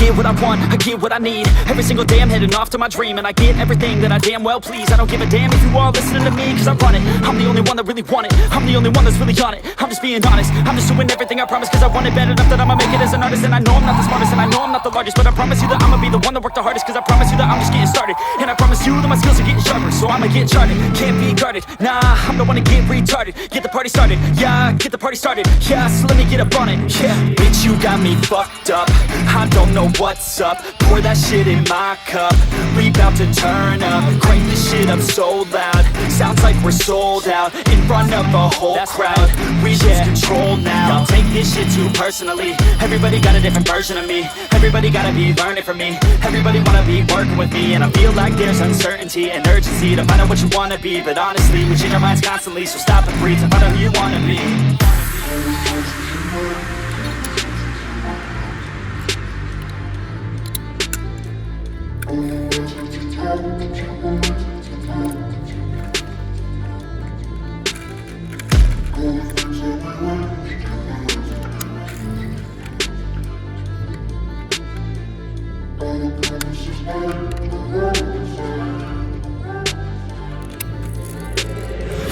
get what I want, I get what I need. Every single day I'm heading off to my dream, and I get everything that I damn well please. I don't give a damn if you all listening to me, cause I run it. I'm the only one that really want it, I'm the only one that's really on it. I'm just being honest, I'm just doing everything I promise, cause I want it bad enough that I'ma make it as an artist. And I know I'm not the smartest, and I know I'm not the largest, but I promise you that I'ma be the one that worked the hardest, cause I promise you that I'm just getting started. And I promise you that my skills are getting sharper, so I'ma get charted. Can't be guarded, nah, I'm the one to get retarded. Get the party started, yeah, get the party started, yeah, so let me get up on it, yeah. Bitch, you got me fucked up, I don't know what's up. Pour that shit in my cup, we bout to turn up. Crank this shit up so loud, sounds like we're sold out. In front of a whole crowd, we lose control now. Y'all take this shit too personally, everybody got a different version of me. Everybody gotta be learning from me, everybody wanna be working with me. And I feel like there's uncertainty and urgency to find out what you wanna be. But honestly, we change our minds constantly, so stop and breathe to find out who you wanna be.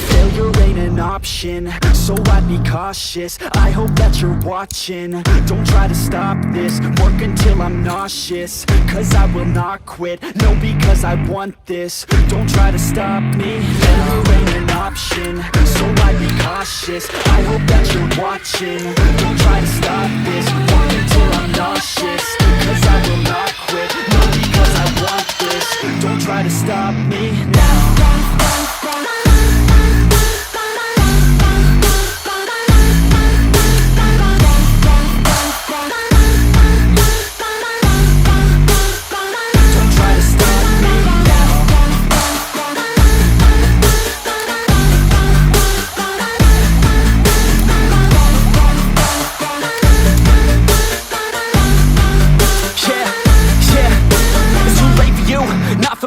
Failure ain't an option, so I'd be cautious. I hope that you're watching, don't try to stop this. Work until I'm nauseous, cause I will not quit. No, because I want this, don't try to stop me. Failure ain't an option, so I'd be cautious. I hope that you're watching, don't try to stop this. Work until I'm nauseous, cause I will not quit. No, because I want this, don't try to stop me now.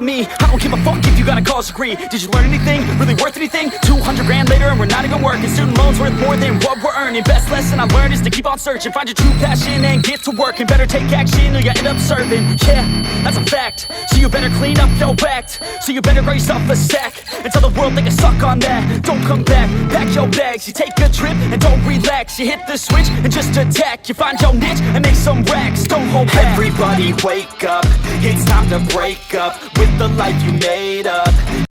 I don't give a fuck if you got a college degree. Did you learn anything? Really worth anything? 200 grand later and we're not even working. Student loans worth more than what we're earning. Best lesson I learned is to keep on searching. Find your true passion and get to work. And better take action or you end up serving. Yeah, that's a fact. So you better clean up your act. So you better grow yourself a sack and tell the world they can suck on that. Don't come back, pack your bags. You take a trip and don't relax. You hit the switch and just attack. You find your niche and make some racks. Don't hold back. Everybody wake up, it's time to break up with the life you made up.